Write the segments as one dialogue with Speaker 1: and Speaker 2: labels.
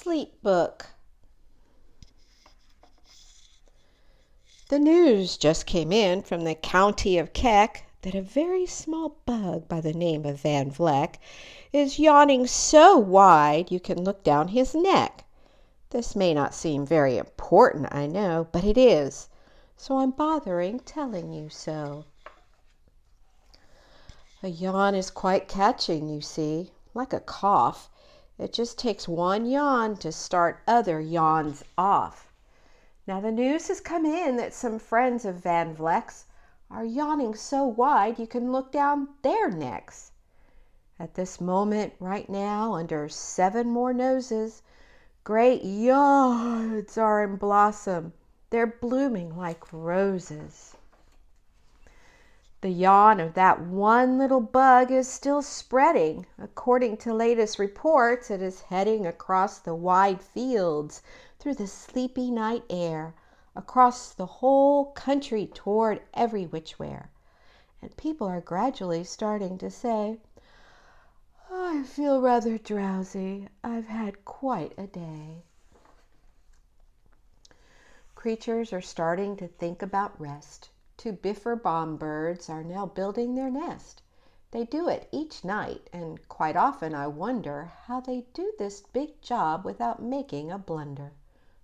Speaker 1: sleep book. The news just came in from the county of Keck that a very small bug by the name of Van Vleck is yawning so wide you can look down his neck. This may not seem very important, I know, but it is, so I'm bothering telling you so. A yawn is quite catching, you see, like a cough. It just takes one yawn to start other yawns off. Now the news has come in that some friends of Van Vleck's are yawning so wide you can look down their necks. At this moment, right now, under 7 more noses, great yards are in blossom. They're blooming like roses. The yawn of that one little bug is still spreading. According to latest reports, it is heading across the wide fields, through the sleepy night air, across the whole country toward every whichwhere. And people are gradually starting to say, I feel rather drowsy. I've had quite a day. Creatures are starting to think about rest. 2 biffer bombirds are now building their nest. They do it each night, and quite often I wonder how they do this big job without making a blunder.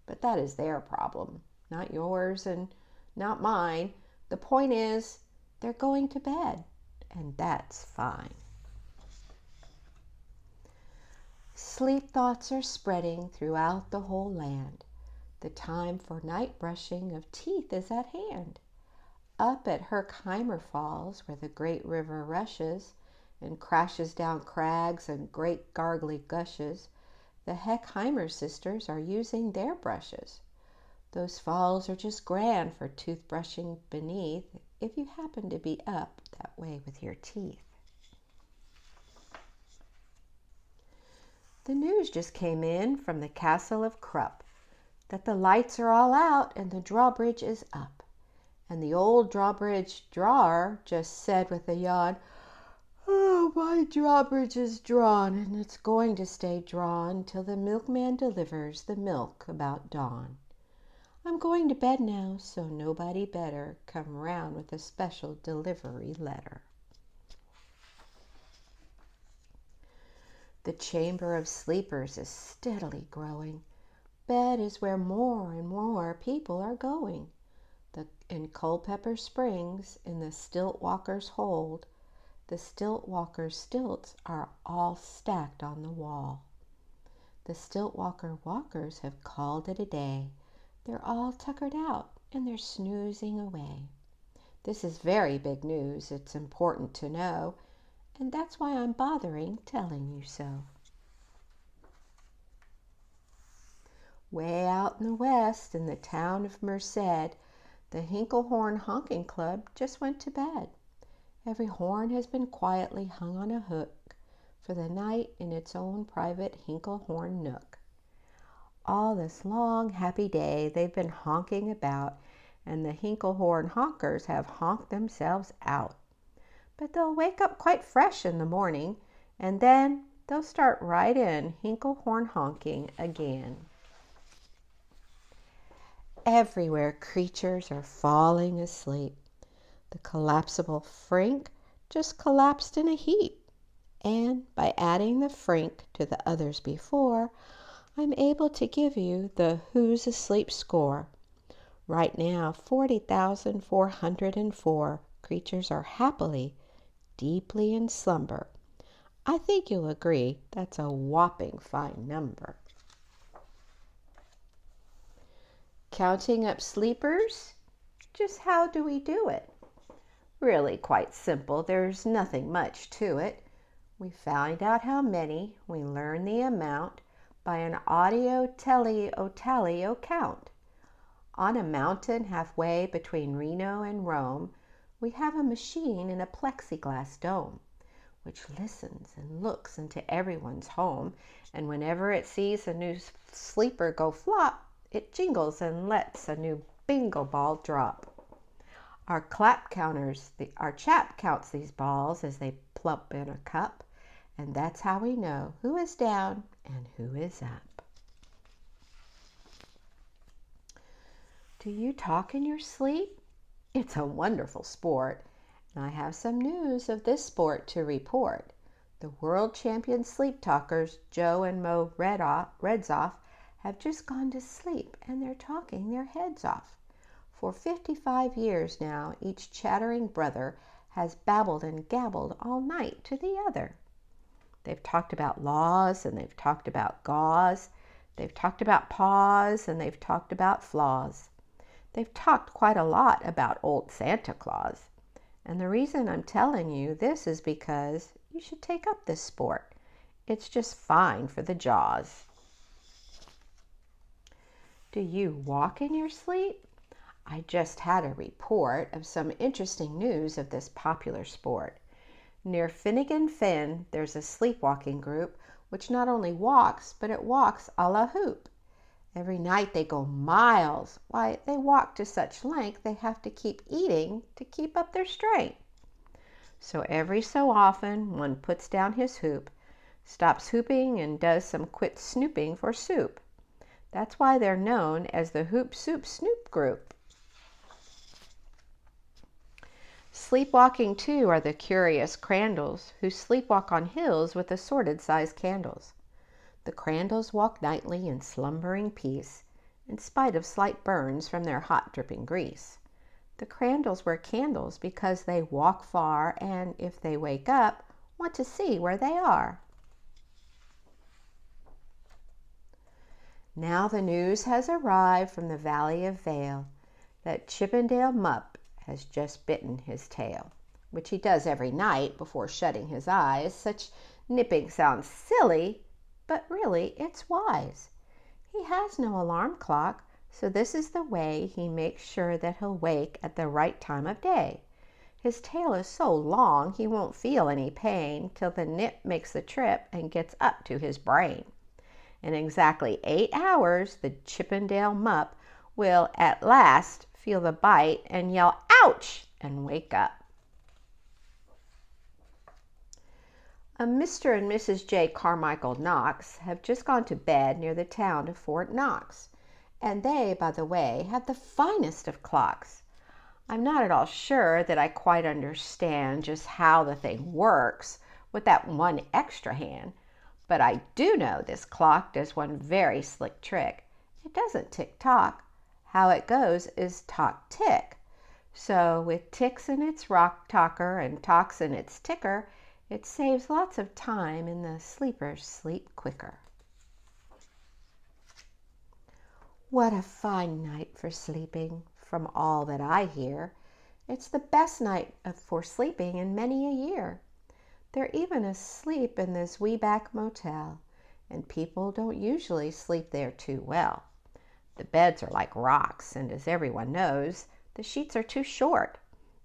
Speaker 1: But that is their problem, not yours and not mine. The point is, they're going to bed, and that's fine. Sleep thoughts are spreading throughout the whole land. The time for night brushing of teeth is at hand. Up at Herkheimer Falls, where the great river rushes and crashes down crags and great gargly gushes, the Herkheimer sisters are using their brushes. Those falls are just grand for toothbrushing beneath, if you happen to be up that way with your teeth. The news just came in from the castle of Krupp that the lights are all out and the drawbridge is up. And the old drawbridge drawer just said with a yawn, Oh, my drawbridge is drawn, and it's going to stay drawn till the milkman delivers the milk about dawn. I'm going to bed now, so nobody better come round with a special delivery letter. The chamber of sleepers is steadily growing. Bed is where more and more people are going. In Culpeper Springs, in the stilt walker's hold, the stilt walker's stilts are all stacked on the wall. The stilt walker walkers have called it a day. They're all tuckered out and they're snoozing away. This is very big news. It's important to know, and that's why I'm bothering telling you so. Way out in the west, in the town of Merced, the Hinklehorn Honking Club just went to bed. Every horn has been quietly hung on a hook for the night in its own private Hinklehorn nook. All this long, happy day they've been honking about, and the Hinklehorn honkers have honked themselves out. But they'll wake up quite fresh in the morning, and then they'll start right in Hinklehorn honking again. Everywhere creatures are falling asleep. The collapsible frink just collapsed in a heap, and by adding the frink to the others before, I'm able to give you the Who's Asleep score. Right now, 40,404 creatures are happily, deeply in slumber. I think you'll agree that's a whopping fine number. Counting up sleepers? Just how do we do it? Really quite simple. There's nothing much to it. We find out how many, we learn the amount by an audio-tally-o-tally-o count. On a mountain halfway between Reno and Rome, we have a machine in a plexiglass dome, which listens and looks into everyone's home, and whenever it sees a new sleeper go flop, it jingles and lets a new bingo ball drop. Our chap counts these balls as they plump in a cup, and that's how we know who is down and who is up. Do you talk in your sleep? It's a wonderful sport, and I have some news of this sport to report. The world champion sleep talkers, Joe and Mo Redsoff, have just gone to sleep, and they're talking their heads off. For 55 years now, each chattering brother has babbled and gabbled all night to the other. They've talked about laws, and they've talked about gauze. They've talked about paws, and they've talked about flaws. They've talked quite a lot about old Santa Claus. And the reason I'm telling you this is because you should take up this sport. It's just fine for the jaws. Do you walk in your sleep? I just had a report of some interesting news of this popular sport. Near Finnegan Fen, there's a sleepwalking group which not only walks, but it walks a la hoop. Every night they go miles. Why, they walk to such length they have to keep eating to keep up their strength. So every so often one puts down his hoop, stops hooping, and does some quick snooping for soup. That's why they're known as the Hoop Soup Snoop Group. Sleepwalking, too, are the curious crandalls who sleepwalk on hills with assorted sized candles. The crandalls walk nightly in slumbering peace, in spite of slight burns from their hot dripping grease. The crandalls wear candles because they walk far and, if they wake up, want to see where they are. Now the news has arrived from the Valley of Vale that Chippendale Mup has just bitten his tail, which he does every night before shutting his eyes. Such nipping sounds silly, but really it's wise. He has no alarm clock, so this is the way he makes sure that he'll wake at the right time of day. His tail is so long he won't feel any pain till the nip makes the trip and gets up to his brain. In exactly 8 hours, the Chippendale Mup will at last feel the bite and yell, "Ouch!" and wake up. Mr. and Mrs. J. Carmichael Knox have just gone to bed near the town of Fort Knox, and they, by the way, have the finest of clocks. I'm not at all sure that I quite understand just how the thing works with that one extra hand, but I do know this clock does one very slick trick. It doesn't tick-tock. How it goes is tock-tick. So with ticks in its rock-talker and tocks in its ticker, it saves lots of time and the sleepers sleep quicker. What a fine night for sleeping, from all that I hear. It's the best night for sleeping in many a year. They're even asleep in this wee back motel, and people don't usually sleep there too well. The beds are like rocks, and as everyone knows, the sheets are too short.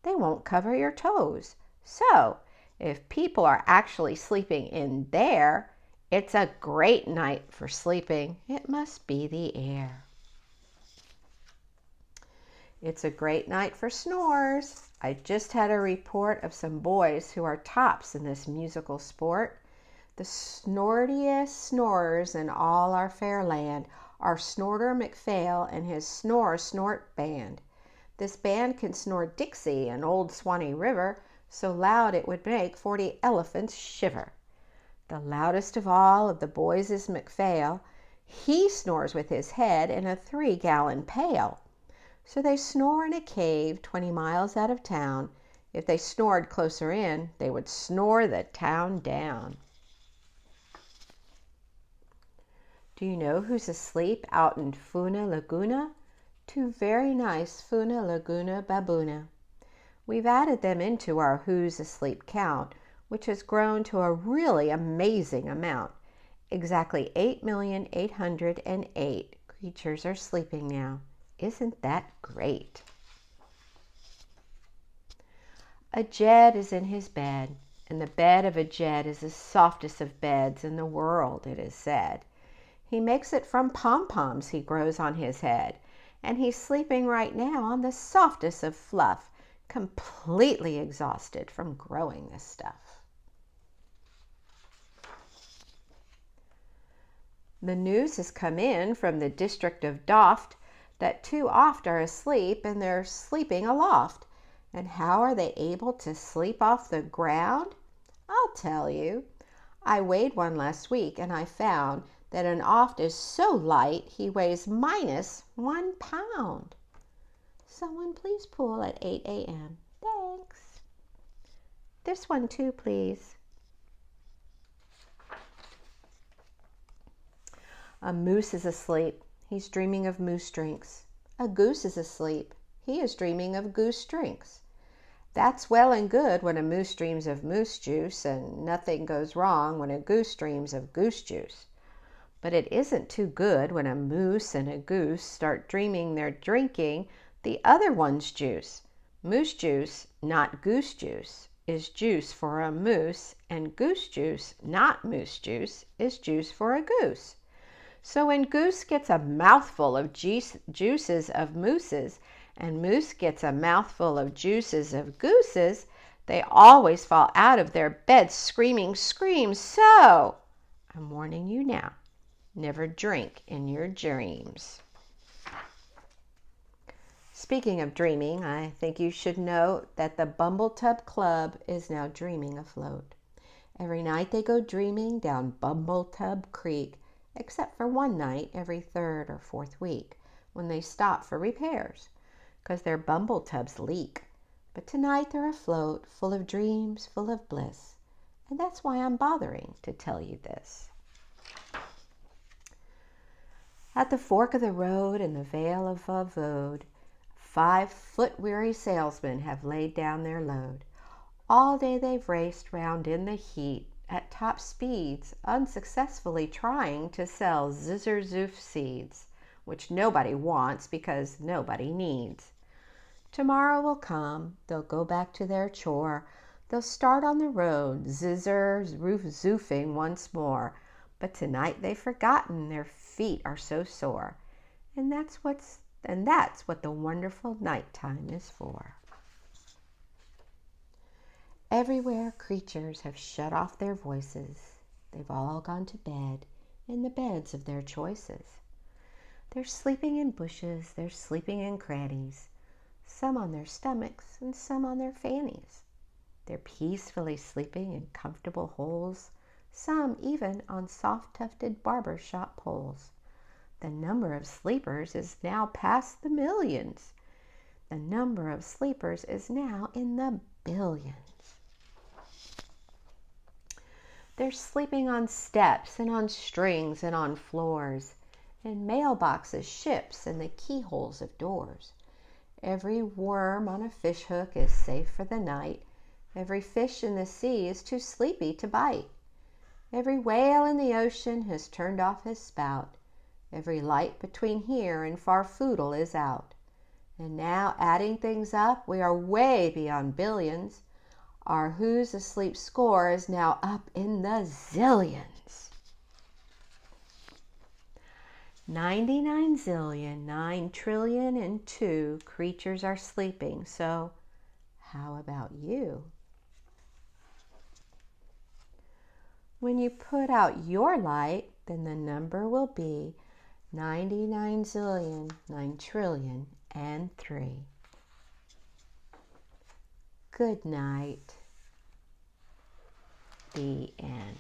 Speaker 1: They won't cover your toes. So, if people are actually sleeping in there, it's a great night for sleeping. It must be the air. It's a great night for snores. I just had a report of some boys who are tops in this musical sport. The snortiest snorers in all our fair land are Snorter McPhail and his Snore Snort Band. This band can snore Dixie and Old Swanee River so loud it would make 40 elephants shiver. The loudest of all of the boys is McPhail. He snores with his head in a 3-gallon pail. So they snore in a cave 20 miles out of town. If they snored closer in, they would snore the town down. Do you know who's asleep out in Funa Laguna? 2 very nice Funa Laguna baboona. We've added them into our Who's Asleep count, which has grown to a really amazing amount. Exactly 8,808 creatures are sleeping now. Isn't that great? A Jed is in his bed, and the bed of a Jed is the softest of beds in the world, it is said. He makes it from pom-poms he grows on his head, and he's sleeping right now on the softest of fluff, completely exhausted from growing this stuff. The news has come in from the district of Doft that too oft are asleep, and they're sleeping aloft. And how are they able to sleep off the ground? I'll tell you. I weighed one last week, and I found that an oft is so light he weighs -1 pound. Someone please pull at 8 a.m. Thanks. This one too, please. A moose is asleep. He's dreaming of moose drinks. A goose is asleep. He is dreaming of goose drinks. That's well and good when a moose dreams of moose juice, and nothing goes wrong when a goose dreams of goose juice. But it isn't too good when a moose and a goose start dreaming they're drinking the other one's juice. Moose juice, not goose juice, is juice for a moose, and goose juice, not moose juice, is juice for a goose. So when goose gets a mouthful of juices of mooses, and moose gets a mouthful of juices of gooses, they always fall out of their beds screaming screams. So I'm warning you now, never drink in your dreams. Speaking of dreaming, I think you should know that the Bumble Tub Club is now dreaming afloat. Every night they go dreaming down Bumble Tub Creek, except for one night every third or fourth week when they stop for repairs, because their bumble tubs leak. But tonight they're afloat, full of dreams, full of bliss, and that's why I'm bothering to tell you this. At the fork of the road in the Vale of Avode, 5-foot-weary salesmen have laid down their load. All day they've raced round in the heat at top speeds, unsuccessfully trying to sell zizzer-zoof seeds, which nobody wants because nobody needs. Tomorrow will come, they'll go back to their chore, they'll start on the road, zizzer-zoof-zoofing once more, but tonight they've forgotten their feet are so sore, and that's what the wonderful nighttime is for. Everywhere creatures have shut off their voices. They've all gone to bed in the beds of their choices. They're sleeping in bushes, they're sleeping in crannies, some on their stomachs and some on their fannies. They're peacefully sleeping in comfortable holes, some even on soft-tufted barber shop poles. The number of sleepers is now past the millions. The number of sleepers is now in the billions. They're sleeping on steps and on strings and on floors, in mailboxes, ships, and the keyholes of doors. Every worm on a fish hook is safe for the night. Every fish in the sea is too sleepy to bite. Every whale in the ocean has turned off his spout. Every light between here and Farfoodle is out. And now, adding things up, we are way beyond billions. Our Who's Asleep score is now up in the zillions. 99 zillion, 9 trillion and 2 creatures are sleeping. So how about you? When you put out your light, then the number will be 99 zillion, 9 trillion and 3. Good night. The end.